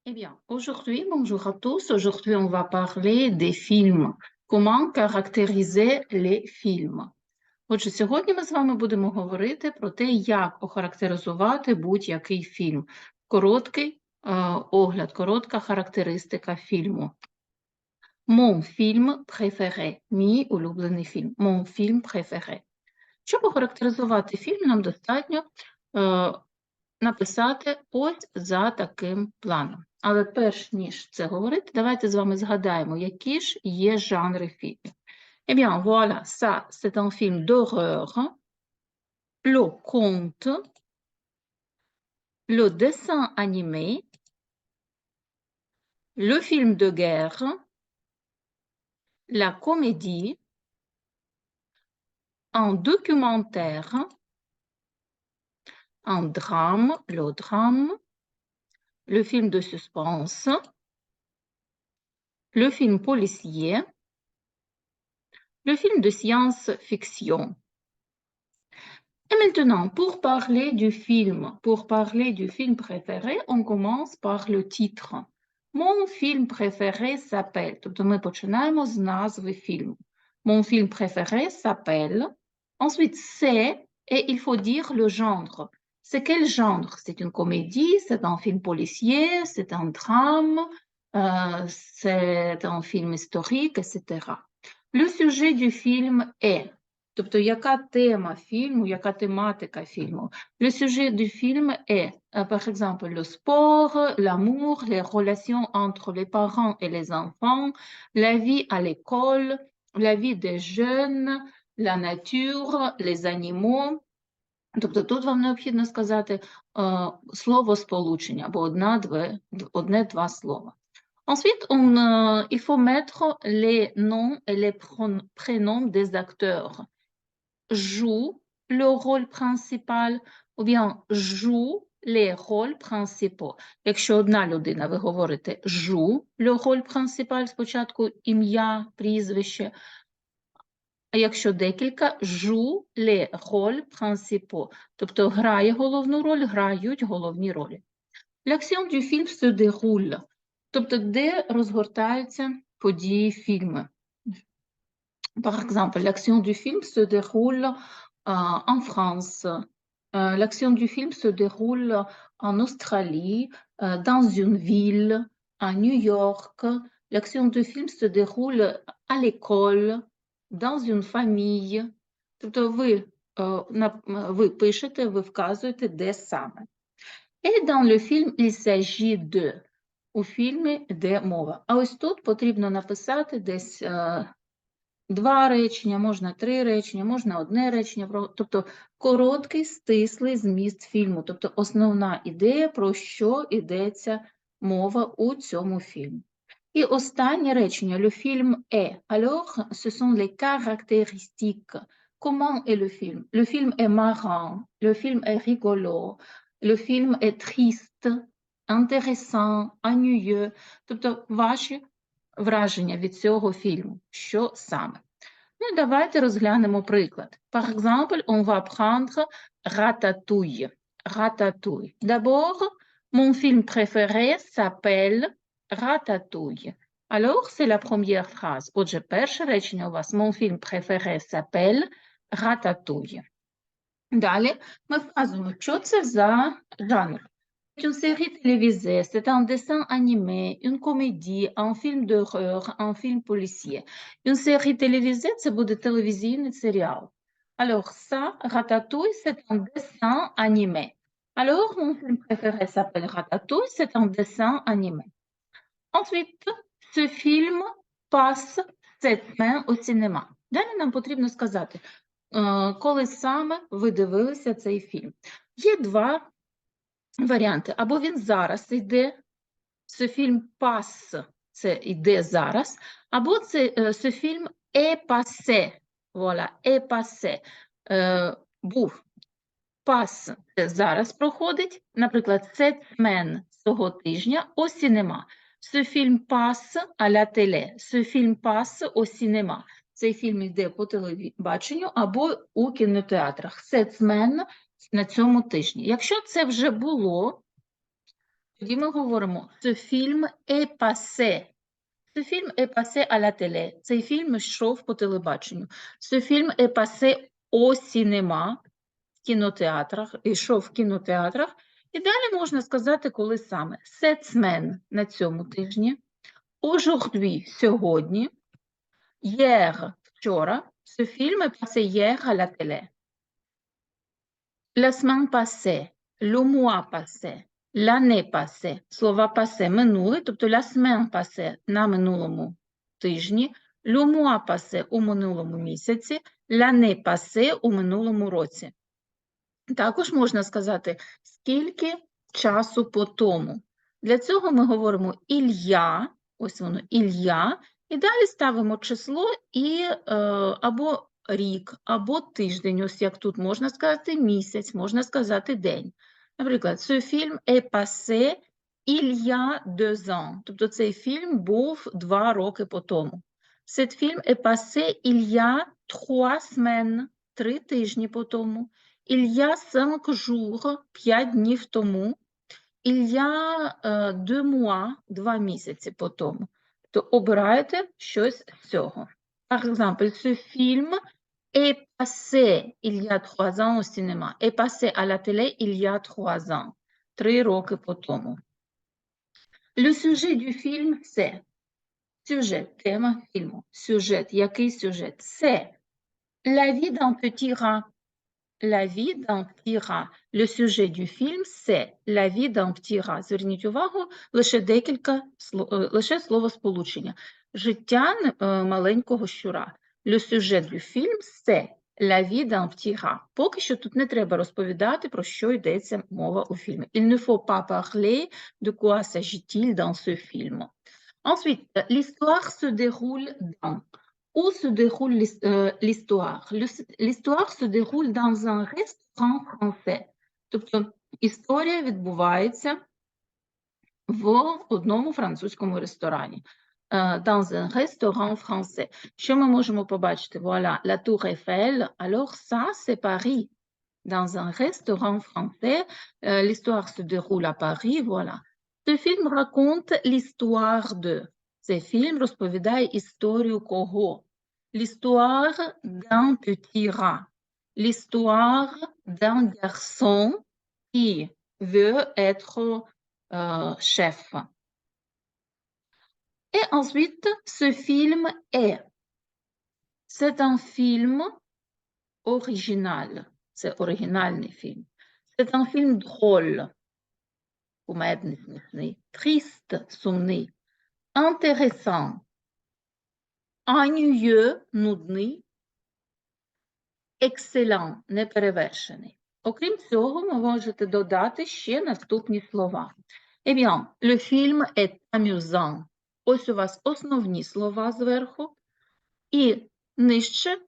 Eh bien, aujourd'hui, bonjour à tous. Aujourd'hui, on va parler des films. Comment caractériser les films? Отже, сьогодні ми з вами будемо говорити про те, як охарактеризувати будь-який фільм. Короткий огляд, коротка характеристика фільму. Mon film préféré. Мій улюблений фільм. Mon film préféré. Щоб охарактеризувати фільм, нам достатньо написати ось за таким планом. Але перш ніж це говорити, давайте з вами згадаємо, які ж є жанри фільмів. Eh bien, voilà, ça, c'est un film d'horreur, le conte, le dessin animé, le film de guerre, la comédie, un documentaire, un drame, le film de suspense, le film policier, le film de science-fiction. Et maintenant, pour parler du film préféré, on commence par le titre. Mon film préféré s'appelle. Тобто ми починаємо з назви фільму. Mon film préféré s'appelle. Ensuite, c'est, et il faut dire le genre. C'est quel genre? C'est une comédie, c'est un film policier, c'est un drame, c'est un film historique, etc. Le sujet du film est. Тобто, яка тема фільму, яка тематика фільму? Le sujet du film est, par exemple, le sport, l'amour, les relations entre les parents et les enfants, la vie à l'école, la vie des jeunes, la nature, les animaux. Тобто тут вам необхідно сказати словосполучення, або одне-два слова. Ensuite, il faut mettre les noms et les prénoms des acteurs. Joue le rôle principal ou bien joue les rôles principaux. Якщо одна людина, ви говорите joue le rôle principal, спочатку ім'я, прізвище. А якщо декілька, joue les rôles principaux. Тобто грають головні ролі. L'action du film se déroule. Тобто де розгортаються події фільму. Par exemple, l'action du film se déroule en France. L'action du film se déroule en Australie, dans une ville, à New York. L'action du film se déroule à l'école, dans une famille. Тобто ви пишете, ви вказуєте, де саме. Et dans le film, il s'agit de. У фільмі йде мова. А ось тут потрібно написати десь два речення, можна три речення, можна одне речення, тобто короткий, стислий зміст фільму, тобто основна ідея, про що йдеться мова у цьому фільмі. І останнє речення, le film est. Alors, ce sont les caractéristiques. Comment est le film? Le film est marrant, le film est rigolo, le film est triste, intéressant, ennuyeux. Тобто ваші враження від цього фільму. Що саме? Ну, давайте розглянемо приклад. Par exemple, on va prendre Ratatouille. Ratatouille. D'abord, mon film préféré s'appelle Ratatouille. Alors, c'est la première phrase. Отже, перше речення у вас. Mon film préféré s'appelle Ratatouille. Далі ми вказуємо, що це за жанр. C'est une série télévisée, c'est un dessin animé, une comédie, un film d'horreur, un film policier. Une série télévisée, це буде телевізійний серіал. Alors ça, Ratatouille, c'est un dessin animé. Alors, mon film préféré s'appelle Ratatouille, c'est un dessin animé. Ensuite, ce film passe cette semaine au cinéma. Далі нам потрібно сказати, коли саме ви дивилися цей фільм. Є два варіанти. Або він зараз йде, це фільм «Пас», це йде зараз, або це фільм «Est passé», voilà, «Est passé», був. «Пас» – це зараз проходить, наприклад, «Cette semaine» – цього тижня, «au cinéma». Ce film passe à la télé, ce film passe au cinéma. Цей фільм йде по телебаченню або у кінотеатрах. Cette semaine – на цьому тижні. Якщо це вже було, Тоді ми говоримо «Ce film est passé». Ce film est passé à la télé. Цей фільм йшов по телебаченню. Ce film est passé au cinéma. В кінотеатрах, йшов в кінотеатрах. І далі можна сказати, коли саме. Cette semaine – на цьому тижні. Aujourd'hui – сьогодні. Hier – вчора. Ce film est passé hier à la télé. La semaine passée, le mois passé, l'année passée. Слова passé – минуле, тобто la semaine passée – на минулому тижні, le mois passé – у минулому місяці, l'année passée – у минулому році. Також можна сказати, скільки часу по тому. Для цього ми говоримо «Ілья», ось воно «Ілья», і далі ставимо число і або рік, або тиждень, ось як тут можна сказати місяць, можна сказати день. Наприклад, «Ce film est passé il y a 2 ans», тобто цей фільм був 2 роки по тому. «Cet film est passé il y a 3 semaines», 3 тижні по тому. Il y a 5 jours, 5 днів тому. Il y a 2 mois, 2 місяці по тому. То обирайте щось з цього. Par exemple, ce film est passé il y a 3 ans au cinéma. Est passé à la télé il y a 3 ans. 3 роки по тому. Le sujet du film, c'est сюжет, тема фільму. Сюжет, який сюжет? C'est la vie d'un petit rat. La vie d'un petit rat. Le sujet du film – c'est la vie d'un petit rat. Зверніть увагу, лише словосполучення. Життя маленького щура. Le sujet du film – c'est la vie d'un petit rat. Поки що тут не треба розповідати, про що йдеться мова у фільмі. Il ne faut pas parler de quoi s'agit-il dans ce film. Ensuite, l'histoire se déroule dans... Où se déroule l'histoire? L'histoire se déroule dans un restaurant français. Тобто історія відбувається в одному французькому ресторані. Dans un restaurant français. Що ми можемо побачити? Voilà, la Tour Eiffel. Alors ça, c'est Paris. Dans un restaurant français, l'histoire se déroule à Paris. Voilà. Ce film raconte l'histoire de... Цей фільм розповідає історію кого? L'histoire d'un petit rat. L'histoire d'un garçon qui veut être chef. Et ensuite, ce film est... C'est un film original. C'est оригінальний фільм. C'est un film drôle. Кумедний, смішний. Triste, сумний. Intéressant, ennuyeux, нудний, excellent, неперевершений. Окрім цього, ви можете додати ще наступні слова. Eh bien, le film est amusant. Ось у вас основні слова зверху. І нижче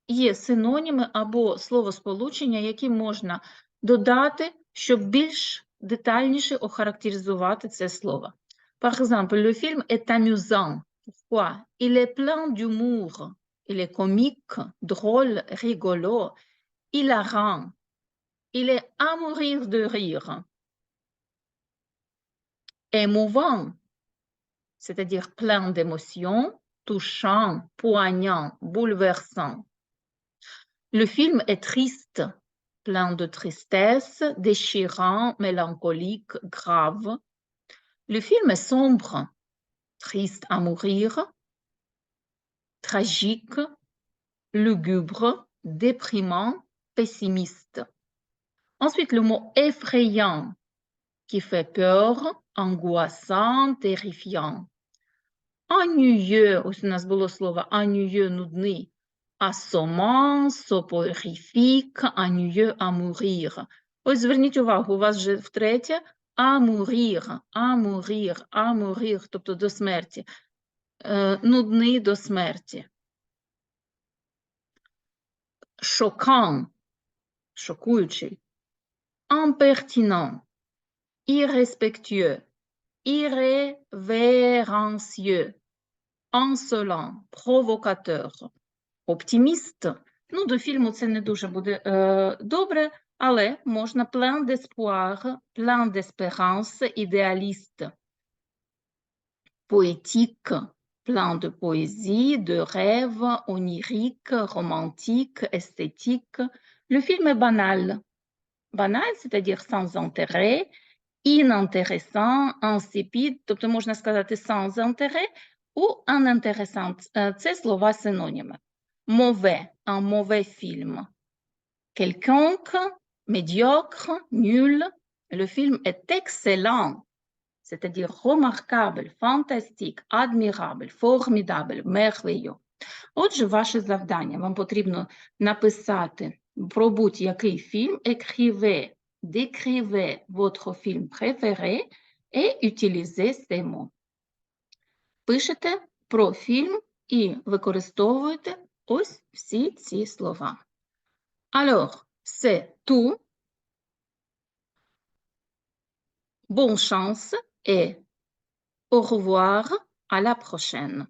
є синоніми або словосполучення, які можна додати, щоб більш детальніше охарактеризувати це слово. Par exemple, le film est amusant. Pourquoi? Il est plein d'humour. Il est comique, drôle, rigolo, hilarant. Il est à mourir de rire. Émouvant, c'est-à-dire plein d'émotions, touchant, poignant, bouleversant. Le film est triste, plein de tristesse, déchirant, mélancolique, grave. Le film est sombre, triste à mourir, tragique, lugubre, déprimant, pessimiste. Ensuite, le mot effrayant, qui fait peur, angoissant, terrifiant. Ennuyeux, ось у нас було слово ennuyeux, нудний, assommant, soporifique, ennuyeux à mourir. Ось зверніть увагу, у вас вже втретє à mourir, à mourir, à mourir, тобто до смерті. Нудний до смерті. Choquant, шокуючий. Impertinent, irrespectueux, irrévérencieux, insolent, provocateur. Optimiste. Ну, до фільму це не дуже буде добре, Але можна plein d'espoir, plein d'espérance, idéaliste, poétique, plein de poésie, de rêve, onirique, romantique, esthétique. Le film est banal. Banal, c'est-à-dire sans intérêt, inintéressant, insipid, тобто можна сказати sans intérêt ou inintéressant. Це слова синоніми. Mauvais, un mauvais film. Quelconque, médiocre, nul. Le film est excellent, c'est-à-dire remarquable, fantastique, admirable, formidable, merveilleux. Отже, ваше завдання. Вам потрібно написати про будь-який фільм, écrivez, décrivez votre film préféré et utilisez ces mots. Пишете про фільм і використовуєте ось всі ці слова. Alors, c'est tout. Bonne chance et au revoir, à la prochaine.